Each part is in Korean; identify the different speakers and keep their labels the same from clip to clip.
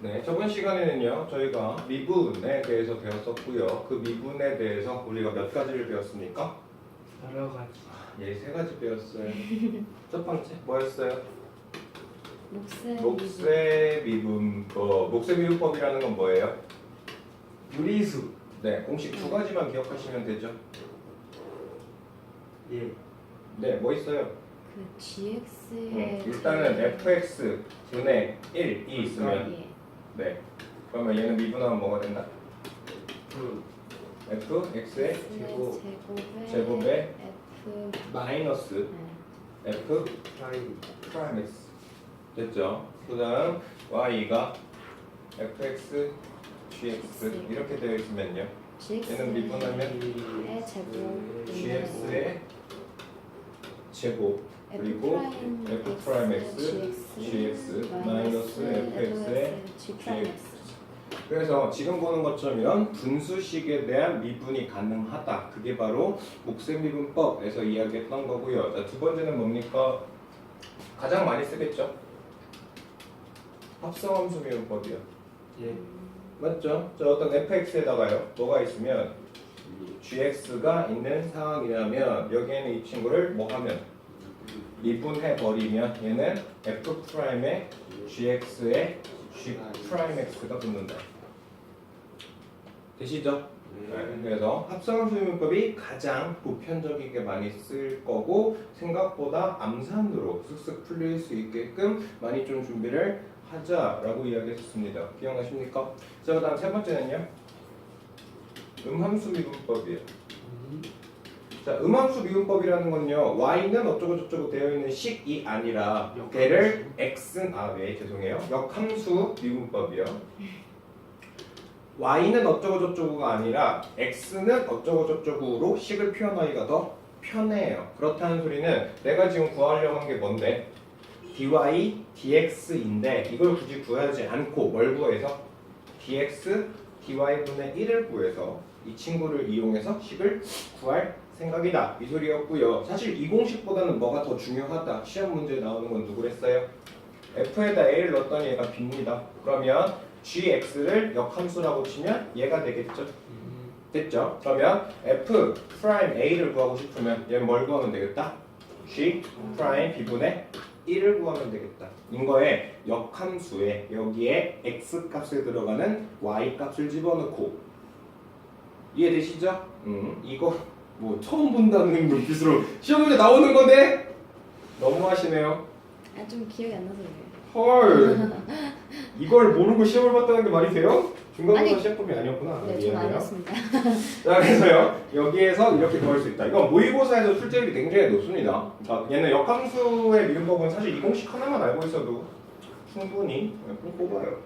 Speaker 1: 네, 저번 시간에는요, 저희가 미분에 대해서 배웠었고요. 그 미분에 대해서 우리가 몇 가지를 배웠습니까?
Speaker 2: 여러 가지.
Speaker 1: 예, 세 가지 배웠어요. 첫 번째, 뭐였어요? 목세 미분법. 목세 미분법이라는 건 뭐예요?
Speaker 2: 무리수.
Speaker 1: 네, 공식 두 가지만 기억하시면 되죠.
Speaker 2: 예.
Speaker 1: 네, 뭐 있어요?
Speaker 3: 그 GX의
Speaker 1: 일단은 fx 분의 1이 있으면
Speaker 3: 예.
Speaker 1: 네, 그러면 얘는 미분하면 뭐가 된다?
Speaker 2: 그
Speaker 1: fx의
Speaker 3: 제곱에
Speaker 1: 제곱에 마이너스
Speaker 3: 네.
Speaker 1: f
Speaker 2: 프라임.
Speaker 1: 프라임 x 됐죠? 그 다음 y가 fx gx 이렇게 되어 있으면요, 얘는 미분하면
Speaker 3: GX의 제곱
Speaker 1: gx의 제곱 그리고 f 프라임 x gx 마이너스 fx의 gx. 그래서 지금 보는 것처럼 이런 분수식에 대한 미분이 가능하다. 그게 바로 목세미분법에서 이야기했던 거고요. 자, 두 번째는 뭡니까? 가장 많이 쓰겠죠? 합성함수 미분법이요.
Speaker 2: 예.
Speaker 1: 맞죠? 자, 어떤 fx에다가요, 뭐가 있으면 gx가 있는 상황이라면 여기에는 이 친구를 뭐 하면 미분해 버리면 얘는 f 프라임의 gx에 g 프라임 x가 붙는다. 되시죠? 네, 그래서 합성함수 미분법이 가장 보편적이게 많이 쓸 거고 생각보다 암산으로 쓱쓱 풀릴 수 있게끔 많이 좀 준비를 하자라고 이야기했습니다. 기억나십니까? 자, 그 다음 세 번째는요, 음함수 미분법이에요. 자, 음함수 미분법이라는 건요, y는 어쩌고 저쩌고 되어 있는 식이 아니라 걔를 x, 죄송해요, 역함수 미분법이요. y는 어쩌고 저쩌고가 아니라 x는 어쩌고 저쩌고로 식을 표현하기가 더 편해요. 그렇다는 소리는 내가 지금 구하려고 한 게 뭔데? dy, dx인데 이걸 굳이 구하지 않고 뭘 구해서? dx, dy분의 1을 구해서 이 친구를 이용해서 식을 구할 생각이다. 이 소리였고요. 사실 이 공식보다는 뭐가 더 중요하다. 시험 문제에 나오는 건 누구랬어요? f에다 a를 넣었더니 얘가 b입니다. 그러면 gx를 역함수라고 치면 얘가 되겠죠? 됐죠? 그러면 f 프라임 a를 구하고 싶으면 얘는 뭘 구하면 되겠다? g 프라임 b분의 1을 구하면 되겠다. 인거에 역함수에 여기에 x 값에 들어가는 y 값을 집어넣고, 이해되시죠? 이거 뭐 처음 본다는 눈빛으로 시험 문제 나오는 건데 너무하시네요.
Speaker 3: 좀 기억이 안 나서 그래요.
Speaker 1: 헐, 이걸 모르고 시험을 봤다는 게 말이 돼요? 중간고사
Speaker 3: 아니,
Speaker 1: 시험범위 아니었구나.
Speaker 3: 네, 좀
Speaker 1: 미안해요.
Speaker 3: 아니었습니다.
Speaker 1: 자, 그래서요, 여기에서 이렇게 구할 수 있다. 이건 모의고사에서 출제율이 굉장히 높습니다. 그러니까 얘는 역함수의 미분법은 사실 이 공식 하나만 알고 있어도 충분히 뽑아요.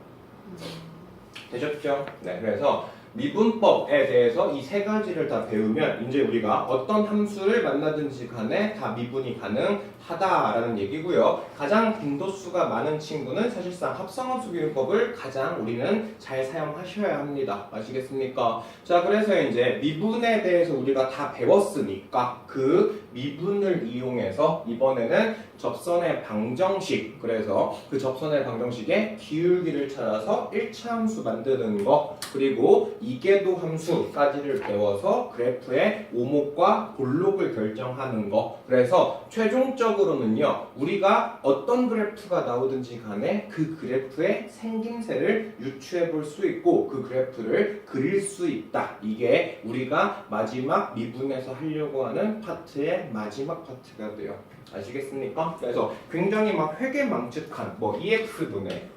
Speaker 1: 되셨죠? 네, 그래서 미분법에 대해서 이 세 가지를 다 배우면 이제 우리가 어떤 함수를 만나든지 간에 다 미분이 가능하다라는 얘기고요. 가장 빈도수가 많은 친구는 사실상 합성함수 미분법을 가장 우리는 잘 사용하셔야 합니다. 아시겠습니까? 자, 그래서 이제 미분에 대해서 우리가 다 배웠으니까 그 미분을 이용해서 이번에는 접선의 방정식, 그래서 그 접선의 방정식의 기울기를 찾아서 1차 함수 만드는 거, 그리고 이계도 함수까지를 배워서 그래프의 오목과 볼록을 결정하는 거. 그래서 최종적으로는요, 우리가 어떤 그래프가 나오든지 간에 그 그래프의 생김새를 유추해 볼 수 있고 그 그래프를 그릴 수 있다. 이게 우리가 마지막 미분에서 하려고 하는 파트의 마지막 파트가 돼요. 아시겠습니까? 그래서 굉장히 막 회계망측한 뭐 ex분의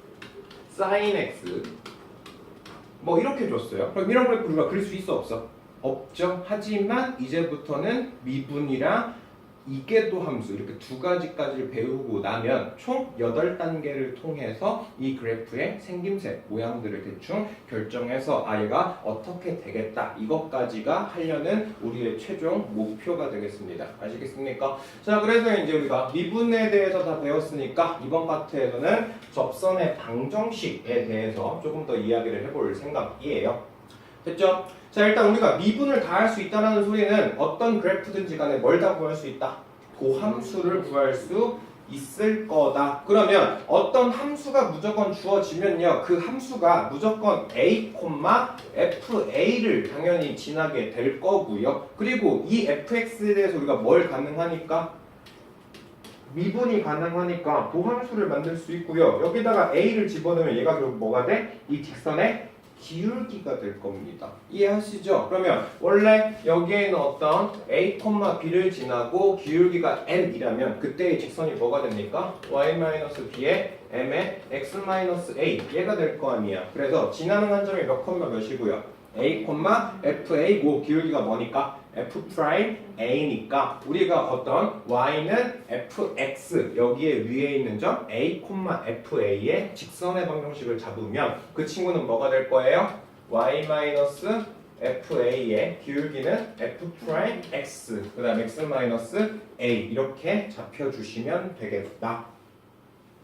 Speaker 1: sin x 뭐 이렇게 줬어요. 그럼 이런 그래프 우리가 그릴 수 있어 없어? 없죠. 하지만 이제부터는 미분이랑 이계도 함수 이렇게 두 가지까지를 배우고 나면 총 8단계를 통해서 이 그래프의 생김새, 모양들을 대충 결정해서 얘가 어떻게 되겠다. 이것까지가 하려는 우리의 최종 목표가 되겠습니다. 아시겠습니까? 자, 그래서 이제 우리가 미분에 대해서 다 배웠으니까 이번 파트에서는 접선의 방정식에 대해서 조금 더 이야기를 해볼 생각이에요. 됐죠? 자, 일단 우리가 미분을 다 할 수 있다는 소리는 어떤 그래프든지 간에 뭘 다 구할 수 있다? 도함수를 구할 수 있을 거다. 그러면 어떤 함수가 무조건 주어지면요. 그 함수가 무조건 a, fa를 당연히 지나게 될 거고요. 그리고 이 fx에 대해서 우리가 뭘 가능하니까? 미분이 가능하니까 도함수를 만들 수 있고요. 여기다가 a를 집어넣으면 얘가 결국 뭐가 돼? 이 직선의 기울기가 될 겁니다. 이해하시죠? 그러면 원래 여기에는 어떤 a, b를 지나고 기울기가 m이라면 그때의 직선이 뭐가 됩니까? y-b의 m의 x-a 얘가 될 거 아니야. 그래서 지나는 한 점이 몇 콤마 몇이고요? a, fa고 기울기가 뭐니까? f'a니까 우리가 어떤 y는 fx 여기에 위에 있는 점 a, fa의 직선의 방정식을 잡으면 그 친구는 뭐가 될 거예요? y-fa의 기울기는 f'x 그 다음 x-a 이렇게 잡혀주시면 되겠다.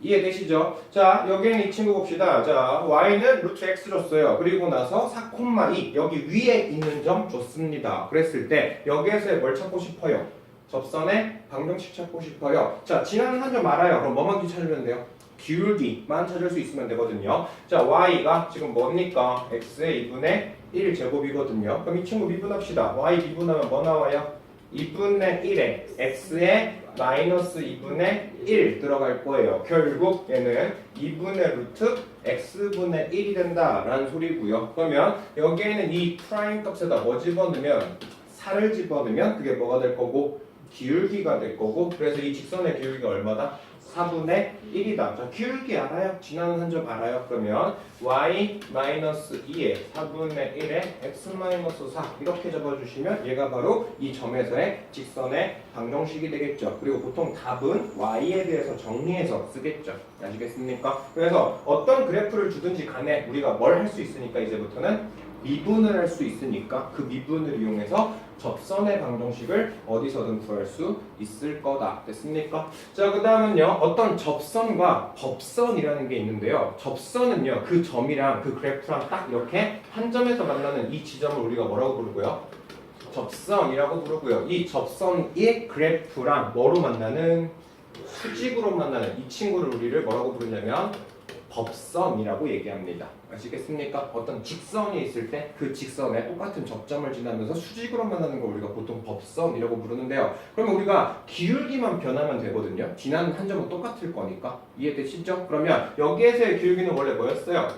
Speaker 1: 이해되시죠? 자, 여기는 이 친구 봅시다. 자, y는 루트 x 줬어요. 그리고 나서 4,2 여기 위에 있는 점 줬습니다. 그랬을 때 여기에서 뭘 찾고 싶어요? 접선의 방정식 찾고 싶어요. 자, 지나는 한 점 알아요. 그럼 뭐만 찾으면 돼요? 기울기만 찾을 수 있으면 되거든요. 자, y가 지금 뭡니까? x의 2분의 1 제곱이거든요. 그럼 이 친구 미분합시다. y 미분하면 뭐 나와요? 2분의 1에 x의 마이너스 2분의 1 들어갈 거예요. 결국 얘는 2분의 루트 x분의 1이 된다라는 소리고요. 그러면 여기에는 이 프라임 값에다 뭐 집어넣으면 4를 집어넣으면 그게 뭐가 될 거고 기울기가 될 거고 그래서 이 직선의 기울기가 얼마다? 4분의 1이다. 자, 기울기 알아요? 지나는 한 점 알아요? 그러면 y-2에 4분의 1에 x-4 이렇게 잡아주시면 얘가 바로 이 점에서의 직선의 방정식이 되겠죠. 그리고 보통 답은 y에 대해서 정리해서 쓰겠죠. 아시겠습니까? 그래서 어떤 그래프를 주든지 간에 우리가 뭘 할 수 있으니까 이제부터는 미분을 할 수 있으니까 그 미분을 이용해서 접선의 방정식을 어디서든 구할 수 있을 거다. 됐습니까? 자, 그 다음은요. 어떤 접선과 법선이라는 게 있는데요. 접선은요. 그 점이랑 그 그래프랑 딱 이렇게 한 점에서 만나는 이 지점을 우리가 뭐라고 부르고요? 접선이라고 부르고요. 이 접선의 그래프랑 뭐로 만나는? 수직으로 만나는 이 친구를 우리를 뭐라고 부르냐면 법선이라고 얘기합니다. 아시겠습니까? 어떤 직선이 있을 때 그 직선에 똑같은 접점을 지나면서 수직으로 만나는 걸 우리가 보통 법선이라고 부르는데요. 그러면 우리가 기울기만 변하면 되거든요. 지나는 한 점은 똑같을 거니까. 이해되시죠? 그러면 여기에서의 기울기는 원래 뭐였어요?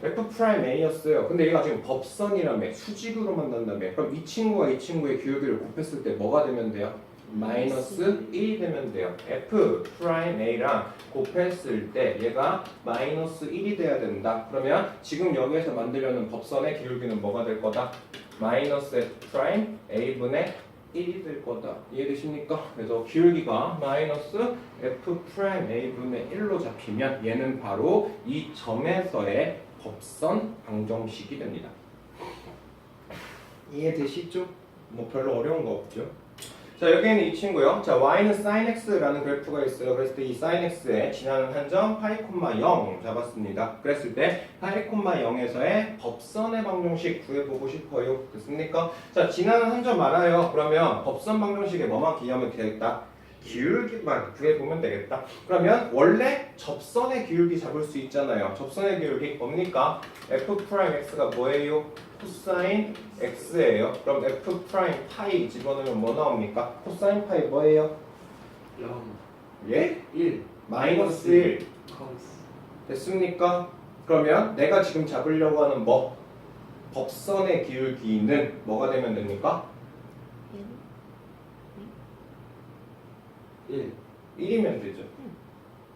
Speaker 1: f'a였어요. 근데 얘가 지금 법선이라며 수직으로 만난다며. 그럼 이 친구와 이 친구의 기울기를 곱했을 때 뭐가 되면 돼요? 마이너스 1이 되면 돼요. f'a랑 곱했을 때 얘가 마이너스 1이 돼야 된다. 그러면 지금 여기에서 만들려는 법선의 기울기는 뭐가 될 거다? 마이너스 f'a분의 1이 될 거다. 이해되십니까? 그래서 기울기가 마이너스 f'a분의 1로 잡히면 얘는 바로 이 점에서의 법선 방정식이 됩니다. 이해되시죠? 뭐 별로 어려운 거 없죠? 자, 여기에는 이 친구요. 자, y는 sin x라는 그래프가 있어요. 그랬을 때 이 sin x에 지나는 한 점 파이, 0 잡았습니다. 그랬을 때 파이, 0에서의 법선의 방정식 구해보고 싶어요. 됐습니까? 자, 지나는 한 점 알아요. 그러면 법선 방정식에 뭐만 기하면 되겠다? 기울기만 구해보면 되겠다. 그러면 원래 접선의 기울기 잡을 수 있잖아요. 접선의 기울기 뭡니까? f'x가 뭐예요? 코사인 x예요. 그럼 f 파이 집어넣으면 뭐 나옵니까? 코사인 파이 뭐예요?
Speaker 2: 0
Speaker 1: 예?
Speaker 2: 1
Speaker 1: 마이너스 1
Speaker 2: 컴스
Speaker 1: 됐습니까? 그러면 내가 지금 잡으려고 하는 뭐? 법선의 기울기는 뭐가 되면 됩니까?
Speaker 2: 1
Speaker 1: 1이면 되죠.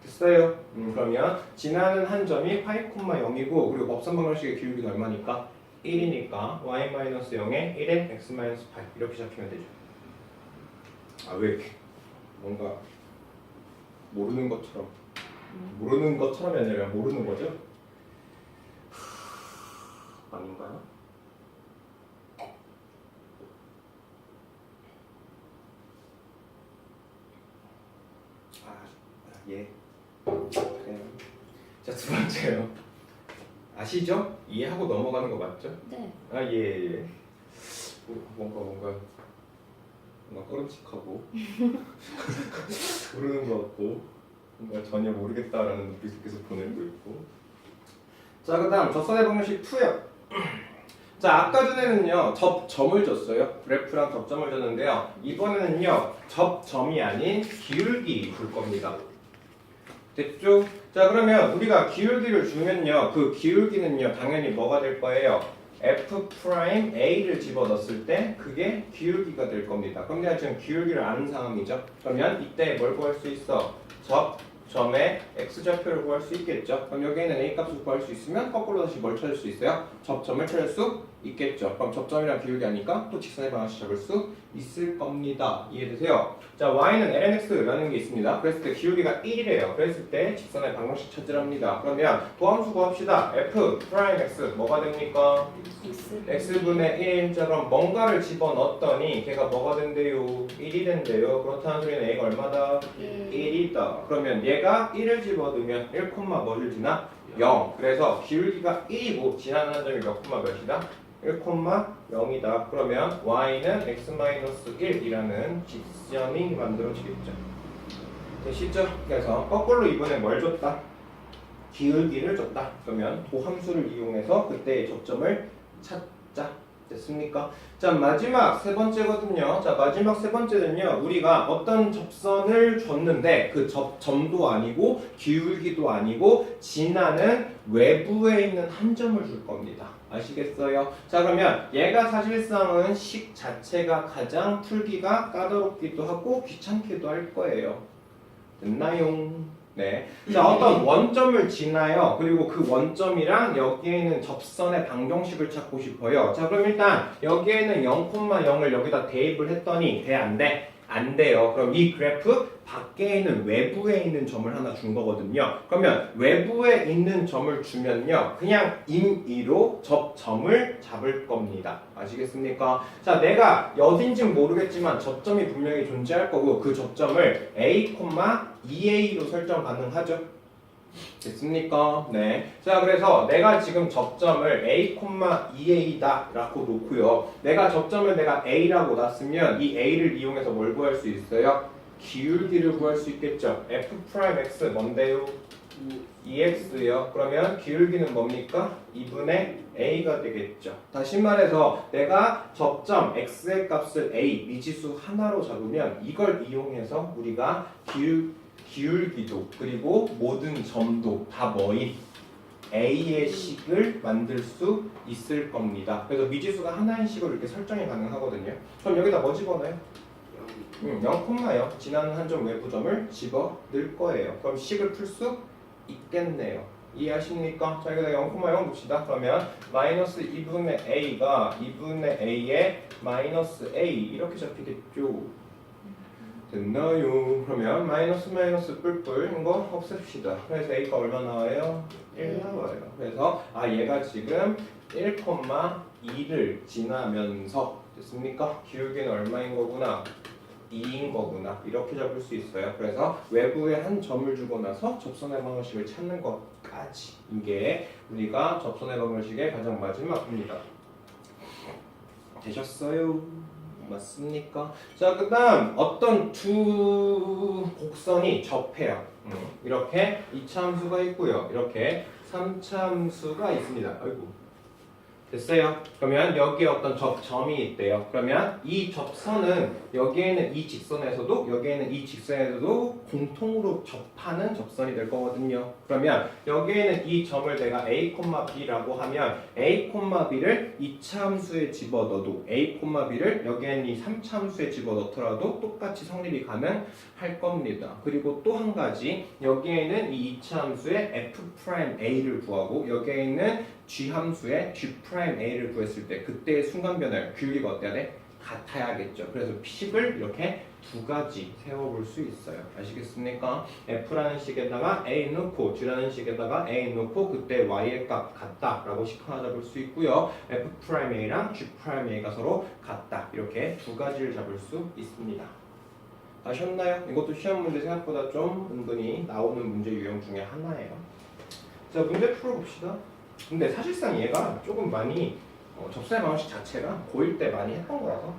Speaker 1: 됐어요? 그러면 지나는 한 점이 파이, 0이고 그리고 법선 방정식의 기울기는 얼마니까? 1이니까 y-0에 1에 x-8 이렇게 잡히면 되죠. 아, 왜 이렇게 뭔가 모르는 것처럼 아니라 모르는 거죠? 아닌가요? 예. 그래요. 자, 두 번째요. 아시죠? 이해하고 넘어가는 거 맞죠?
Speaker 3: 네.
Speaker 1: 아, 예. 뭔가 뭔가 꺼름칙하고 모르는 것 같고 뭔가 전혀 모르겠다라는 눈빛을 계속 보내고 있고. 자, 그 다음 접선의 방정식 2요. 자, 아까 전에는요 접점을 줬어요. 그래프랑 접점을 줬는데요, 이번에는요 접점이 아닌 기울기 줄 겁니다. 됐죠? 자, 그러면 우리가 기울기를 주면요, 그 기울기는요 당연히 뭐가 될 거예요? F'A를 집어넣었을 때 그게 기울기가 될 겁니다. 그럼 내가 지금 기울기를 아는 상황이죠. 그러면 이때 뭘 구할 수 있어? 접점의 X좌표를 구할 수 있겠죠. 그럼 여기에는 A 값을 구할 수 있으면 거꾸로 다시 뭘 찾을 수 있어요? 접점을 찾을 수 있겠죠. 그럼 접점이랑 기울기 하니까 또 직선의 방정식 잡을 수 있을 겁니다. 이해되세요? 자, y는 lnx라는 게 있습니다. 그랬을 때 기울기가 1이래요. 그랬을 때 직선의 방정식 찾으랍니다. 그러면 도함수 구합시다. f'(x) 뭐가 됩니까? x분의 1. 자, 그럼 뭔가를 집어넣었더니 걔가 뭐가 된대요? 1이 된대요. 그렇다는 소리는 a가 얼마다? 1이다. 그러면 얘가 1을 집어넣으면 1, 뭐를 지나? 0. 그래서 기울기가 1이고 지나는 한 점이 몇 콤마 몇이다? 1,0이다. 그러면 y는 x-1이라는 직선이 만들어지겠죠. 되시죠? 그래서 거꾸로 이번에 뭘 줬다? 기울기를 줬다. 그러면 도함수를 이용해서 그때의 접점을 찾자. 됐습니까? 자, 마지막 세 번째거든요. 자, 마지막 세 번째는요, 우리가 어떤 접선을 줬는데 그 점도 아니고 기울기도 아니고 지나는 외부에 있는 한 점을 줄 겁니다. 아시겠어요? 자, 그러면 얘가 사실상은 식 자체가 가장 풀기가 까다롭기도 하고 귀찮기도 할 거예요. 됐나요? 네. 자, 어떤 원점을 지나요. 그리고 그 원점이랑 여기에 있는 접선의 방정식을 찾고 싶어요. 자, 그럼 일단 여기에는 0,0을 여기다 대입을 했더니 돼? 안 돼? 안 돼요. 그럼 이 그래프 밖에 있는 외부에 있는 점을 하나 준 거거든요. 그러면 외부에 있는 점을 주면요, 그냥 임의로 접점을 잡을 겁니다. 아시겠습니까? 자, 내가 어딘진 모르겠지만 접점이 분명히 존재할 거고 그 접점을 a, 2a로 설정 가능하죠? 됐습니까? 네. 자, 그래서 내가 지금 접점을 a, 2a다 라고 놓고요. 내가 접점을 내가 a라고 놨으면 이 a를 이용해서 뭘 구할 수 있어요? 기울기를 구할 수 있겠죠. f'x 뭔데요? 2x요. 그러면 기울기는 뭡니까? 2분의 a가 되겠죠. 다시 말해서 내가 접점 x의 값을 a, 미지수 하나로 잡으면 이걸 이용해서 우리가 기울기도 그리고 모든 점도 다 뭐인 a의 식을 만들 수 있을 겁니다. 그래서 미지수가 하나인 식으로 이렇게 설정이 가능하거든요. 그럼 여기다 뭐 집어넣어요? 0,0 지나는 한 점 외부점을 집어넣을 거예요. 그럼 식을 풀 수 있겠네요. 이해하십니까? 자, 여기다 0,0 봅시다. 그러면 마이너스 2분의 a가 2분의 a의 마이너스 a 이렇게 잡히겠죠. 됐나요? 그러면 마이너스 뿔뿔 이거 없앱시다. 그래서 a가 얼마 나와요? 1 나와요. 그래서 얘가 지금 1,2를 지나면서 됐습니까? 기울기는 얼마인 거구나? 2인 거구나. 이렇게 잡을 수 있어요. 그래서 외부에 한 점을 주고 나서 접선의 방정식을 찾는 것까지 이게 우리가 접선의 방정식의 가장 마지막입니다. 되셨어요? 맞습니까? 자, 그 다음 어떤 두 곡선이 접해요. 이렇게 2차 함수가 있고요. 이렇게 3차 함수가 있습니다. 아이고. 됐어요? 그러면 여기에 어떤 접점이 있대요. 그러면 이 접선은 여기에는 이 직선에서도 여기에는 이 직선에서도 공통으로 접하는 접선이 될 거거든요. 그러면 여기에는 이 점을 내가 a, b라고 하면 a, b를 2차 함수에 집어넣어도 a, b를 여기에는 이 3차 함수에 집어넣더라도 똑같이 성립이 가능할 겁니다. 그리고 또 한 가지, 여기에는 이 2차 함수에 f'a를 구하고 여기에 있는 g 함수에 g'a를 구했을 때 그때의 순간 변화율 기울기가 어때야 돼? 같아야겠죠. 그래서 식을 이렇게 두 가지 세워볼 수 있어요. 아시겠습니까? f라는 식에다가 a 넣고 g라는 식에다가 a 넣고 그때 y의 값 같다라고 식 하나 잡을 수 있고요. f'a랑 g'a가 서로 같다. 이렇게 두 가지를 잡을 수 있습니다. 아셨나요? 이것도 시험 문제 생각보다 좀 은근히 나오는 문제 유형 중에 하나예요. 자, 문제 풀어봅시다. 근데 사실상 얘가 조금 많이 접선의 방정식 자체가 고1 때 많이 했던 거라서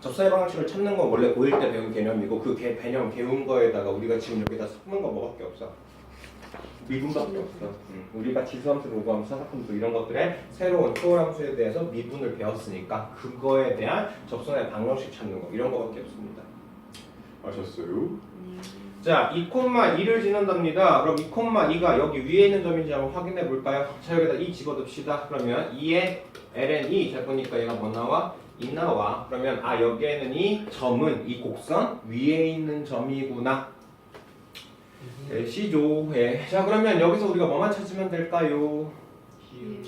Speaker 1: 접선의 방정식을 찾는 건 원래 고1 때 배운 개념이고 그 개념 배운 거에다가 우리가 지금 여기다 섞는 거 뭐밖에 없어? 미분밖에 없어. 우리가 지수함수, 로그함수, 사각함수 이런 것들의 새로운 초월함수에 대해서 미분을 배웠으니까 그거에 대한 접선의 방정식 찾는 거 이런 거밖에 없습니다. 아셨어요? 자, 2,2를 지난답니다. 그럼 2,2가 여기 위에 있는 점인지 한번 확인해 볼까요? 자, 여기다 2 집어넣읍시다. 그러면 2에 ln2 자 보니까 얘가 뭐 나와? 2 나와. 그러면 아 여기에는 이 점은 이 곡선 위에 있는 점이구나. 시죠. 예. 자 그러면 여기서 우리가 뭐만 찾으면 될까요?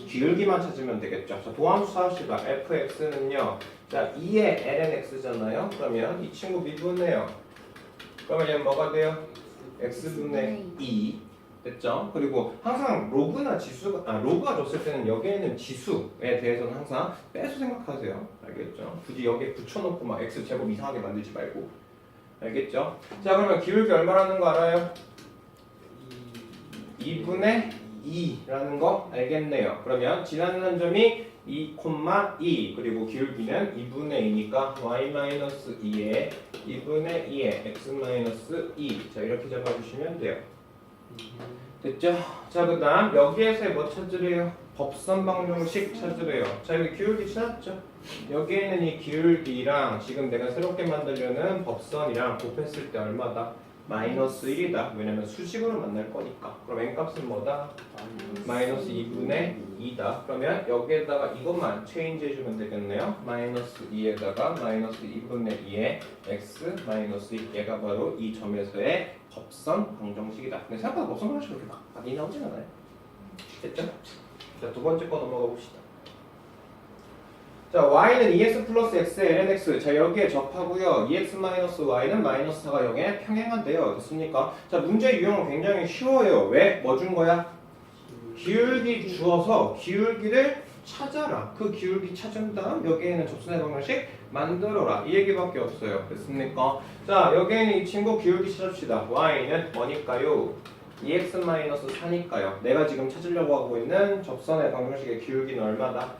Speaker 1: 기울기만 찾으면 되겠죠. 자 도함수 합시다. fx는요. 자 2의 lnx잖아요. 그러면 이 친구 미분해요. 그러면 얘는 뭐가 돼요? x분의 2 됐죠? 그리고 항상 로그나 지수가 로그가 줬을 때는 여기에는 지수에 대해서는 항상 빼서 생각하세요. 알겠죠? 굳이 여기에 붙여놓고 막 x 제곱 이상하게 만들지 말고 알겠죠? 자 그러면 기울기 얼마라는 거 알아요? 2분의 2라는 거 알겠네요. 그러면 지나는 점이 2,2 그리고 기울기는 2분의 2니까 y-2에 2분의 2에 x-2 자 이렇게 잡아주시면 돼요. 됐죠? 자 그 다음 여기에서 뭐 찾으래요? 법선 방정식 찾으래요. 자 여기 기울기 찾았죠? 여기에는 이 기울기랑 지금 내가 새롭게 만들려는 법선이랑 곱했을 때 얼마다? 마이너스 1이다. 왜냐면 수식으로 만날 거니까. 그럼 n값은 뭐다? 마이너스 2분의 2다. 그러면 여기에다가 이것만 체인지 해주면 되겠네요. 마이너스 2에다가 마이너스 2분의 2의 x 마이너스 2 얘가 바로 이 점에서의 법선 방정식이다. 근데 생각보다 법선 방정식이 그렇게 막 많이 나오진 않아요. 됐죠? 자, 두 번째 거 넘어가 봅시다. 자, y는 2x 플러스 x의 lnx. 자, 여기에 접하고요. 2x 마이너스 y는 마이너스 4가 0에 평행한대요. 됐습니까? 자, 문제 유형은 굉장히 쉬워요. 왜? 뭐 준 거야? 기울기 주어서 기울기를 찾아라. 그 기울기 찾은 다음 여기에는 접선의 방정식 만들어라. 이 얘기밖에 없어요. 됐습니까? 자, 여기에는 이 친구 기울기 찾읍시다. y는 뭐니까요? 2x 마이너스 4니까요. 내가 지금 찾으려고 하고 있는 접선의 방정식의 기울기는 얼마다?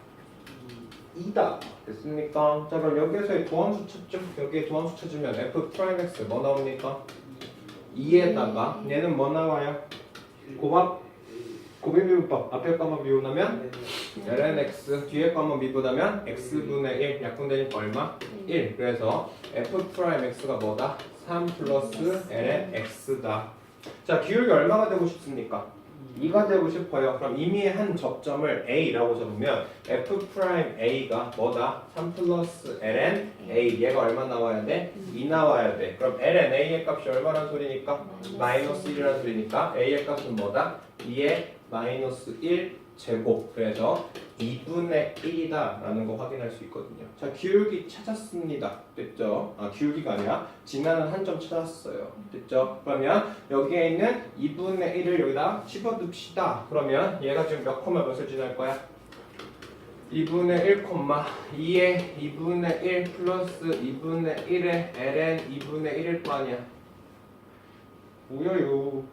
Speaker 1: 2다. 됐습니까? 자 그럼 여기에서의 도함수 찾죠? 여기에 도함수 찾으면 f 프라임 x 뭐 나옵니까? 2에다가 얘는 뭐 나와요? 고비미분법 앞에 거만 미분하면 ln x 뒤에 거만 미분하면 x분의 1 약분되니까 얼마? 1 그래서 f 프라임 x가 뭐다? 3 플러스 ln x다. 자 기울기 얼마가 되고 싶습니까? 2가 되고 싶어요. 그럼 이미 한 접점을 A라고 잡으면 F'A가 뭐다? 3 플러스 ln A 얘가 얼마 나와야 돼? 2 나와야 돼. 그럼 ln A의 값이 얼마란 소리니까? 마이너스 1이란 소리니까 A의 값은 뭐다? 2의 마이너스 1 제곱 그래서 2분의 1이다 라는 거 확인할 수 있거든요. 자 기울기 찾았습니다. 됐죠? 아 기울기가 아니라 지나는 한 점 찾았어요. 됐죠? 그러면 여기에 있는 2분의 1을 여기다 집어넣읍시다. 그러면 얘가 지금 몇 콤마 몇을 지날 거야? 2분의 1 콤마 2의 2분의 1 플러스 2분의 1의 ln 2분의 1일 거 아니야. 뭐야요?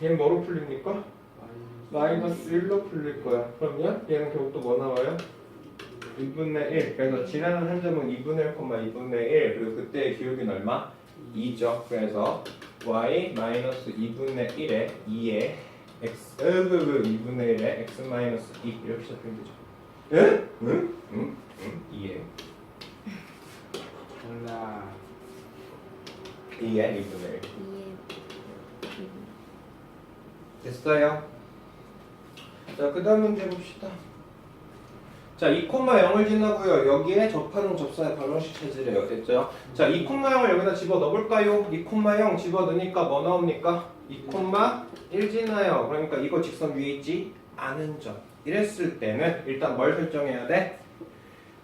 Speaker 1: 얘는 뭐로 풀립니까? 마이너스 1로 풀릴 거야. 그러면 얘는 결국 또 뭐 나와요? 2분의 1. 그래서 지나는 한 점은 2분의 1, 2분의 1. 그리고 그때의 기울기는 얼마? 2죠. 그래서 y 마이너스 2분의 1에 2에 x 2분의 1에 x 마이너스 2 이렇게 잡히면 되죠. 응? 응? 응? 응? 2에
Speaker 2: 몰라.
Speaker 1: 2에 2분의 1.
Speaker 3: 2에
Speaker 1: 됐어요? 자, 그 다음 문제 봅시다. 자, 2,0을 지나고요. 여기에 접하는 접선의 방정식 찾으래요. 됐죠? 자, 2,0을 여기다 집어넣어볼까요? 2,0 집어넣으니까 뭐 나옵니까? 2,1 지나요. 그러니까 이거 직선 위에 있지 않은 점. 이랬을 때는 일단 뭘 설정해야 돼?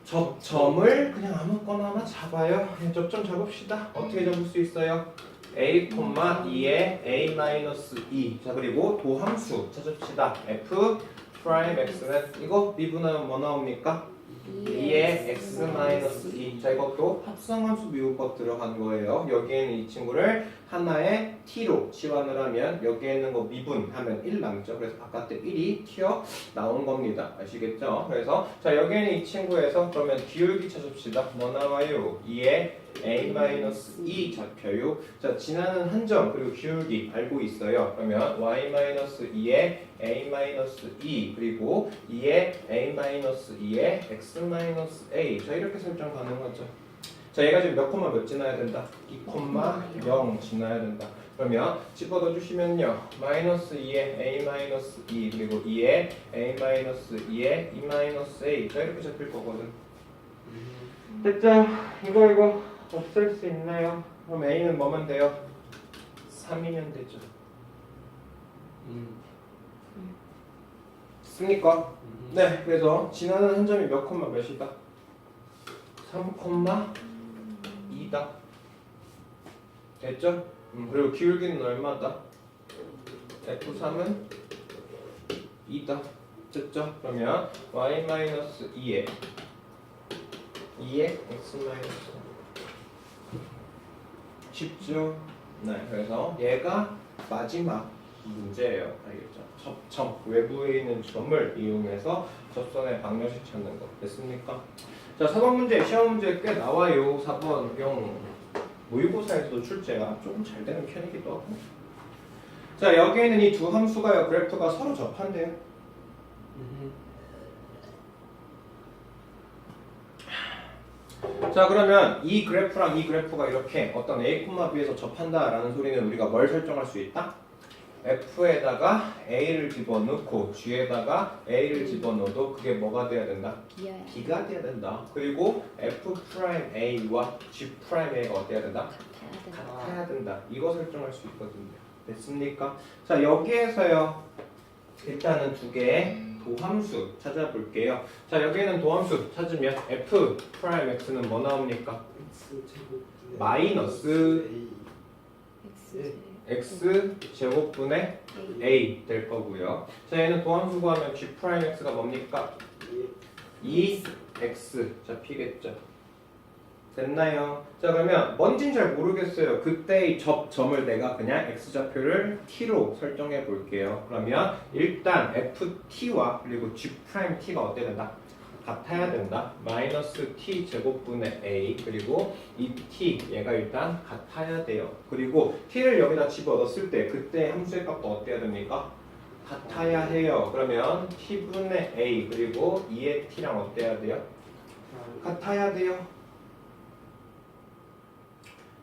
Speaker 1: 접점을 그냥 아무거나 하나 잡아요. 그냥 접점 잡읍시다. 어떻게 잡을 수 있어요? a, 2에 a-2 자 그리고 도함수 찾읍시다. f 프라임 x는 이거 미분하면 뭐 나옵니까? 2의 x-2. 자, 이것도 합성함수 미분법 들어간 거예요. 여기에는 이 친구를 하나의 t로 치환을 하면 여기에 있는 거 미분하면 1 남죠. 그래서 바깥에 1이 튀어 나온 겁니다. 아시겠죠? 그래서 자, 여기에는 이 친구에서 그러면 기울기 찾읍시다. 뭐 나와요? 2의 a-2 잡혀요. 자, 지나는 한 점 그리고 기울기 알고 있어요. 그러면 y-2의 a-2 그리고 2의 a-2의 x-a. 자, 이렇게 설정 가능하죠. 자, 얘가 지금 몇 콤마 몇 지나야 된다? 2,0 지나야 된다. 그러면 집어넣어 주시면요. -2의 a-2 그리고 2의 a-2의 2-a. 자, 이렇게 잡힐 거거든. 됐죠? 이거 없앨 수 있나요? 그럼 a는 뭐면 돼요? 3이면 되죠. 됐습니까? 네, 그래서 지나는 한 점이 몇 콤마 몇이다? 3,2다. 됐죠? 그리고 기울기는 얼마다? F3은 2다. 됐죠? 그러면 y-2에 2의 x-. 쉽죠? 네, 그래서 얘가 마지막 문제예요. 알겠죠? 접점, 외부에 있는 점을 이용해서 접선의 방정식 찾는 거. 됐습니까? 자, 4번 문제, 시험 문제 꽤 나와요. 4번용 모의고사에서도 출제가 조금 잘 되는 편이기도 하고. 자, 여기에는 이 두 함수가요, 그래프가 서로 접한대요. 자, 그러면 이 그래프랑 이 그래프가 이렇게 어떤 A, B에서 접한다라는 소리는 우리가 뭘 설정할 수 있다? F에다가 A를 집어넣고 G에다가 A를 집어넣어도 그게 뭐가 돼야 된다? B가 돼야 된다. 그리고 F'A와 G'A가 어때야 된다? 같아야 된다. 이거 설정할 수 있거든요. 됐습니까? 자, 여기에서요. 일단은 두 개의 도함수 찾아볼게요. 자, 여기에는 도함수 찾으면 F'X는 뭐 나옵니까? 마이너스 x 제곱분의 a 될 거고요. 자, 얘는 도함수 구하면 G'X가 뭡니까? 2x 잡히겠죠. 됐나요? 자, 그러면 뭔진 잘 모르겠어요. 그때의 접점을 내가 그냥 x좌표를 t로 설정해 볼게요. 그러면 일단 ft와 그리고 G'T가 어때야 된다? 같아야 된다. 마이너스 t 제곱분의 a 그리고 이 t 얘가 일단 같아야 돼요. 그리고 t를 여기다 집어넣었을 때 그때 함수의 값도 어때야 됩니까? 같아야 해요. 그러면 t분의 a 그리고 2의 t랑 어때야 돼요? 같아야 돼요.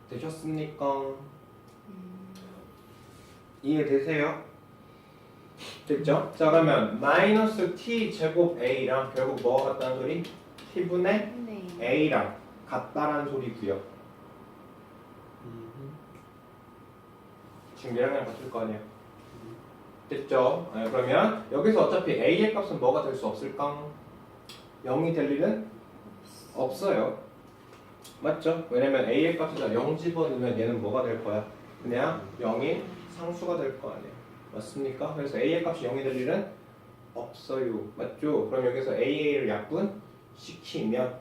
Speaker 1: 되셨습니까? 이해되세요? 됐죠? 자, 그러면 마이너스 t 제곱 a랑 결국 뭐가 같다는 소리? t분의 a랑 같다라는 소리고요. 지금 얘랑 같을 거 아니에요? 됐죠? 네, 그러면 여기서 어차피 a의 값은 뭐가 될 수 없을까? 0이 될 일은 없어요. 맞죠? 왜냐면 a의 값에다 0 집어넣으면 얘는 뭐가 될 거야? 그냥 0이 상수가 될 거 아니에요. 맞습니까? 그래서 a의 값이 0이 될 일은 없어요. 맞죠? 그럼 여기서 a를 약분시키면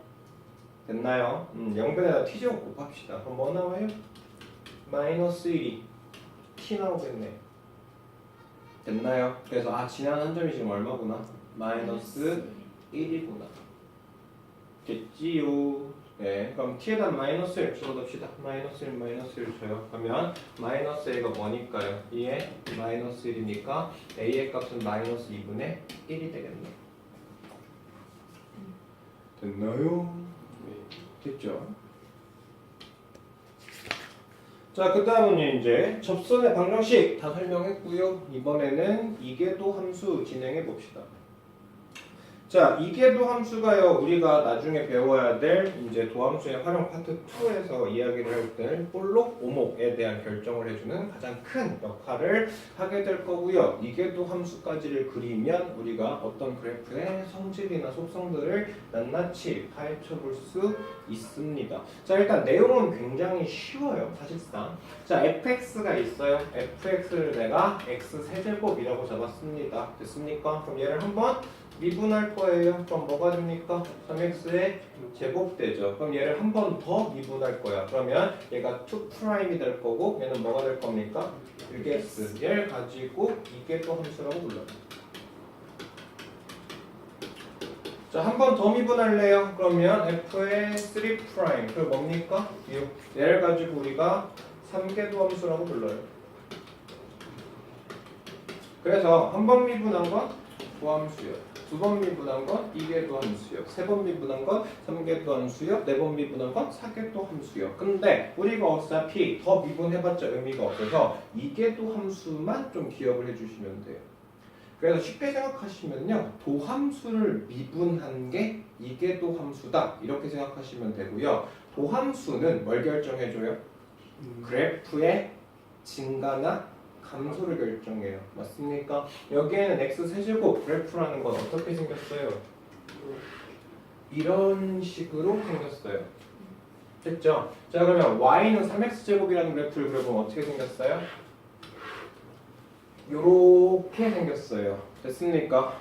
Speaker 1: 됐나요? 0변에다 t제곱 곱합시다. 그럼 뭐 나와요? 마이너스 1이 t 나오겠네. 됐나요? 그래서 지난 한 점이 지금 얼마구나? 마이너스 1이구나. 됐지요? 네, 그럼 t에다 마이너스 1 집어넣읍시다. 마이너스 1 줘요. 그러면 마이너스 a가 뭐니까요? 2에 마이너스 1이니까 a의 값은 마이너스 2분의 1이 되겠네. 됐나요? 네, 됐죠? 자, 그 다음은 이제 접선의 방정식 다 설명했고요. 이번에는 이계도 함수 진행해 봅시다. 자, 이계도 함수가요, 우리가 나중에 배워야 될 이제 도함수의 활용 파트 2에서 이야기를 할 때 볼록 오목에 대한 결정을 해주는 가장 큰 역할을 하게 될 거고요. 이계도 함수까지를 그리면 우리가 어떤 그래프의 성질이나 속성들을 낱낱이 파헤쳐 볼 수 있습니다. 자, 일단 내용은 굉장히 쉬워요, 사실상. 자, fx가 있어요. fx를 내가 x 세제곱이라고 잡았습니다. 됐습니까? 그럼 얘를 한번 미분할 거예요. 그럼 뭐가 됩니까? 3x의 제곱되죠. 그럼 얘를 한 번 더 미분할 거야. 그러면 얘가 2'이 될 거고 얘는 뭐가 될 겁니까? 6x. 얘를 가지고 이게 또 함수라고 불러요. 자, 한 번 더 미분할래요. 그러면 f의 3'. 그리고 뭡니까? 6. 얘를 가지고 우리가 3개도 함수라고 불러요. 그래서 한 번 미분한 건 도함수요. 두 번 미분한 건 2개도 함수요. 세 번 미분한 건 3개도 함수요. 네 번 미분한 건 4개도 함수요. 근데 우리가 어차피 더 미분해봤자 의미가 없어서 2개도 함수만 좀 기억을 해주시면 돼요. 그래서 쉽게 생각하시면요, 도함수를 미분한 게 이계도 함수다 이렇게 생각하시면 되고요. 도함수는 뭘 결정해줘요? 그래프의 증가나 감소를 결정해요. 맞습니까? 여기에는 x 세제곱 그래프라는 건 어떻게 생겼어요? 이런 식으로 생겼어요. 됐죠? 자, 그러면 y는 3x제곱이라는 그래프를 그려보면 어떻게 생겼어요? 요렇게 생겼어요. 됐습니까?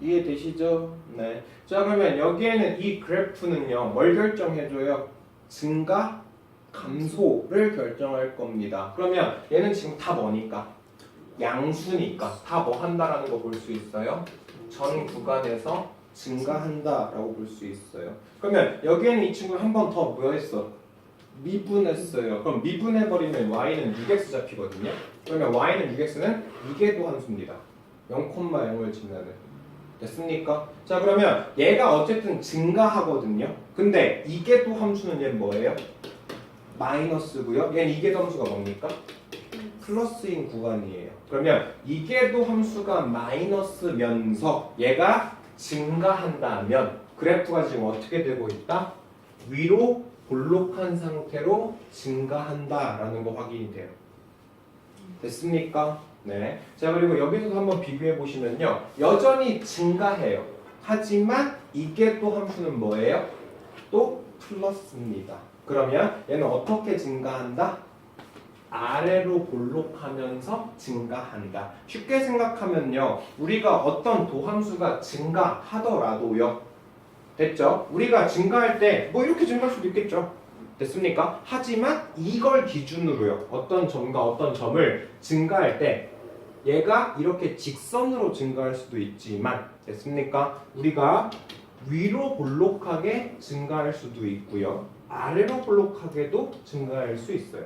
Speaker 1: 이해되시죠? 네. 자, 그러면 여기에는 이 그래프는요, 뭘 결정해줘요? 증가, 감소를 결정할 겁니다. 그러면 얘는 지금 다 뭐니까? 양수니까 다 뭐 한다라는 거 볼 수 있어요? 전 구간에서 증가한다라고 볼 수 있어요. 그러면 여기에는 이 친구를 한 번 더 뭐 했어? 미분했어요. 그럼 미분해버리면 y는 6x 잡히거든요. 그러면 y는 6x는 이계도 함수입니다. 0,0을 지나는. 됐습니까? 자, 그러면 얘가 어쨌든 증가하거든요. 근데 이계도 함수는 얘는 뭐예요? 마이너스고요. 얘는 이계도 함수가 뭡니까? 플러스인 구간이에요. 그러면 이계도 함수가 마이너스면서 얘가 증가한다면 그래프가 지금 어떻게 되고 있다? 위로 볼록한 상태로 증가한다라는 거 확인이 돼요. 됐습니까? 네. 자, 그리고 여기서도 한번 비교해 보시면요. 여전히 증가해요. 하지만 이게 또 함수는 뭐예요? 또 플러스입니다. 그러면 얘는 어떻게 증가한다? 아래로 볼록하면서 증가한다. 쉽게 생각하면요. 우리가 어떤 도함수가 증가하더라도요. 됐죠? 우리가 증가할 때 뭐 이렇게 증가할 수도 있겠죠. 됐습니까? 하지만 이걸 기준으로요. 어떤 점과 어떤 점을 증가할 때 얘가 이렇게 직선으로 증가할 수도 있지만 됐습니까? 우리가 위로 볼록하게 증가할 수도 있고요. 아래로 볼록하게도 증가할 수 있어요.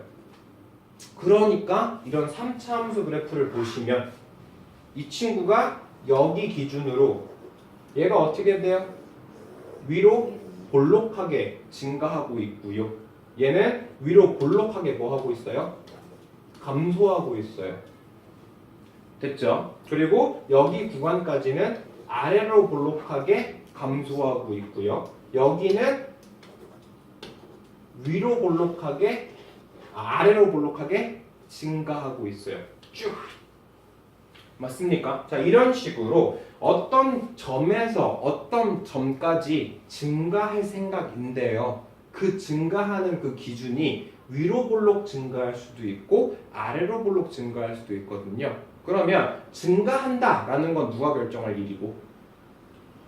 Speaker 1: 그러니까 이런 3차 함수 그래프를 보시면 이 친구가 여기 기준으로 얘가 어떻게 돼요? 위로 볼록하게 증가하고 있고요. 얘는 위로 볼록하게 뭐 하고 있어요? 감소하고 있어요. 됐죠? 그리고 여기 구간까지는 아래로 볼록하게 감소하고 있고요. 여기는 위로 볼록하게 아래로 볼록하게 증가하고 있어요. 쭉. 맞습니까? 자, 이런 식으로 어떤 점에서 어떤 점까지 증가할 생각인데요. 그 증가하는 그 기준이 위로 볼록 증가할 수도 있고 아래로 볼록 증가할 수도 있거든요. 그러면 증가한다라는 건 누가 결정할 일이고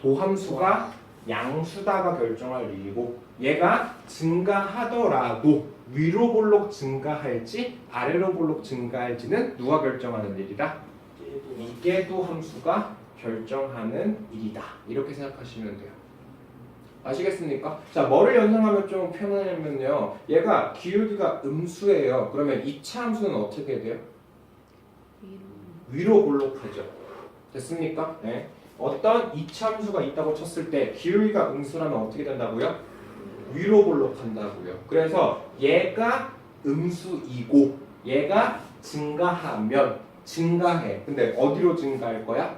Speaker 1: 도함수가 양수다가 결정할 일이고 얘가 증가하더라도 위로 볼록 증가할지 아래로 볼록 증가할지는 누가 결정하는 일이다? 이계도 함수가 결정하는 일이다. 이렇게 생각하시면 돼요. 아시겠습니까? 자, 뭐를 연상하면 좀 편하냐면요. 얘가 기울기가 음수예요. 그러면 2차 함수는 어떻게 돼요? 위로 볼록하죠. 됐습니까? 네. 어떤 2차 함수가 있다고 쳤을 때 기울기가 음수라면 어떻게 된다고요? 위로 볼록한다고요. 그래서 얘가 음수이고 얘가 증가하면 증가해. 근데 어디로 증가할 거야?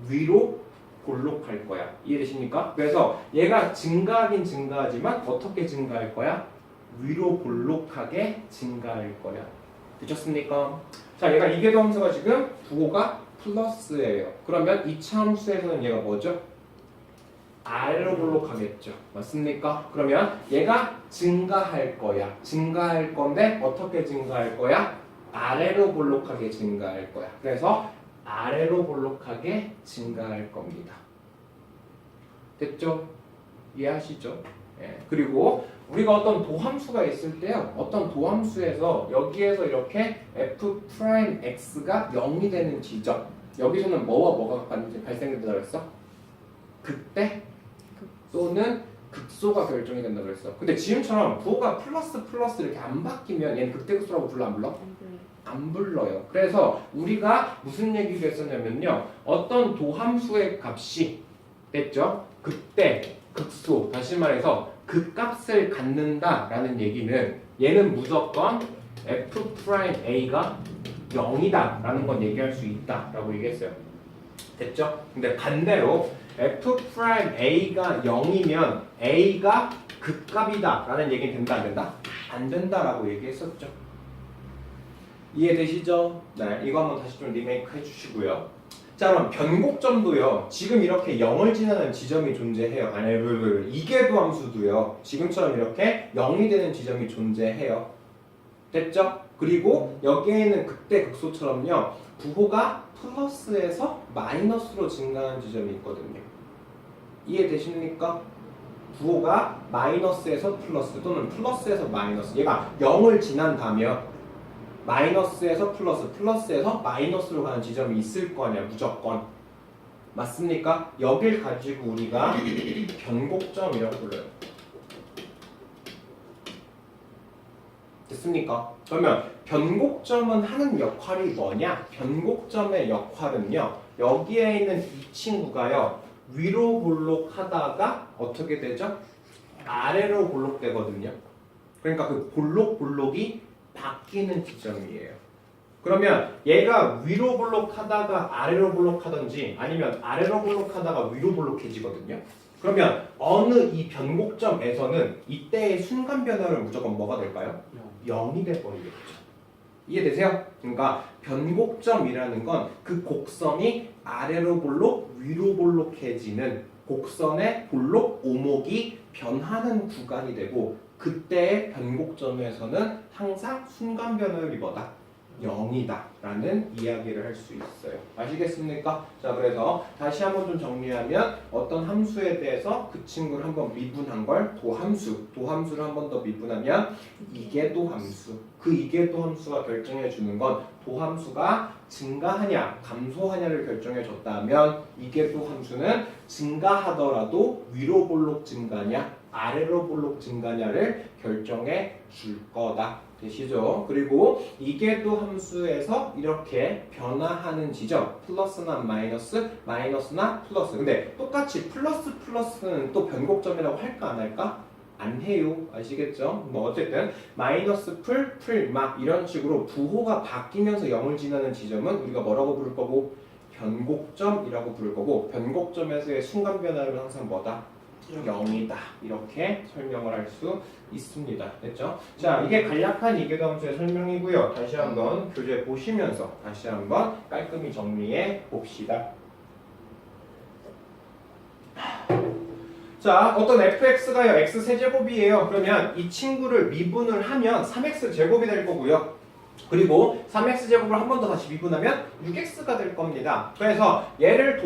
Speaker 1: 위로 볼록할 거야. 이해되십니까? 그래서 얘가 증가하긴 증가하지만 어떻게 증가할 거야? 위로 볼록하게 증가할 거야. 되셨습니까? 자, 얘가 이계도 함수가 지금 부호가 플러스예요. 그러면 2차 함수에서는 얘가 뭐죠? 아래로 볼록하겠죠. 맞습니까? 그러면 얘가 증가할 거야. 증가할 건데 어떻게 증가할 거야? 아래로 볼록하게 증가할 거야. 그래서 아래로 볼록하게 증가할 겁니다. 됐죠? 이해하시죠? 예. 그리고 우리가 어떤 도함수가 있을 때요. 어떤 도함수에서 여기에서 이렇게 f'x가 0이 되는 지점. 여기서는 뭐와 뭐가 발생된다 그랬어? 극대 또는 극소가 결정이 된다 그랬어. 근데 지금처럼 부호가 플러스 이렇게 안 바뀌면 얘는 극대 극소라고 불러 안 불러?
Speaker 3: 안 불러요.
Speaker 1: 안 불러요. 그래서 우리가 무슨 얘기를 했었냐면요. 어떤 도함수의 값이 됐죠? 극대, 극소, 다시 말해서 극값을 갖는다라는 얘기는 얘는 무조건 f'a가 0이다라는 건 얘기할 수 있다라고 얘기했어요. 됐죠? 근데 반대로 f'a가 0이면 a가 극값이다라는 얘기는 된다 안 된다? 안 된다라고 얘기했었죠. 이해되시죠? 네, 이거 한번 다시 좀 리메이크 해주시고요. 자, 그럼 변곡점도요. 지금 이렇게 0을 지나는 지점이 존재해요. 아니, 이계도 함수도요. 지금처럼 이렇게 0이 되는 지점이 존재해요. 됐죠? 그리고 여기에는 극대 극소처럼요. 부호가 플러스에서 마이너스로 증가하는 지점이 있거든요. 이해되십니까? 부호가 마이너스에서 플러스 또는 플러스에서 마이너스. 얘가 0을 지난다면 마이너스에서 플러스, 플러스에서 마이너스로 가는 지점이 있을 거냐, 무조건. 맞습니까? 여길 가지고 우리가 변곡점이라고 불러요. 됐습니까? 그러면 변곡점은 하는 역할이 뭐냐? 변곡점의 역할은요. 여기에 있는 이 친구가요. 위로 볼록하다가 어떻게 되죠? 아래로 볼록되거든요. 그러니까 그 볼록이 바뀌는 지점이에요. 그러면 얘가 위로 볼록하다가 아래로 볼록하든지 아니면 아래로 볼록하다가 위로 볼록해지거든요. 그러면 어느 이 변곡점에서는 이때의 순간 변화를 무조건 뭐가 될까요? 0이 돼버리겠죠. 이해되세요? 그러니까 변곡점이라는 건 그 곡선이 아래로 볼록 위로 볼록해지는 곡선의 볼록 오목이 변하는 구간이 되고 그때의 변곡점에서는 항상 순간 변화율이 뭐다? 0이다 라는 이야기를 할 수 있어요. 아시겠습니까? 자, 그래서 다시 한번 좀 정리하면 어떤 함수에 대해서 그 친구를 한번 미분한 걸 도함수를 한 번 더 미분하면 이계도함수. 그 이계도함수가 결정해 주는 건 도함수가 증가하냐 감소하냐를 결정해 줬다면 이계도함수는 증가하더라도 위로 볼록 증가냐 아래로 볼록 증가냐를 결정해 줄 거다. 되시죠? 그리고 이계도 함수에서 이렇게 변화하는 지점 플러스나 마이너스, 마이너스나 플러스. 근데 똑같이 플러스는 또 변곡점이라고 할까 안 할까? 안 해요. 아시겠죠? 뭐 어쨌든 마이너스 풀 막 이런 식으로 부호가 바뀌면서 0을 지나는 지점은 우리가 뭐라고 부를 거고 변곡점이라고 부를 거고 변곡점에서의 순간 변화는 항상 뭐다? 0이다. 이렇게 설명을 할 수 있습니다. 됐죠? 자, 이게 간략한 이계도 함수의 설명이고요. 다시 한번 교재 보시면서 다시 한번 깔끔히 정리해 봅시다. 자, 어떤 fx가요. x세제곱이에요. 그러면 이 친구를 미분을 하면 3x제곱이 될 거고요. 그리고 3x제곱을 한 번 더 다시 미분하면 6x가 될 겁니다. 그래서 얘를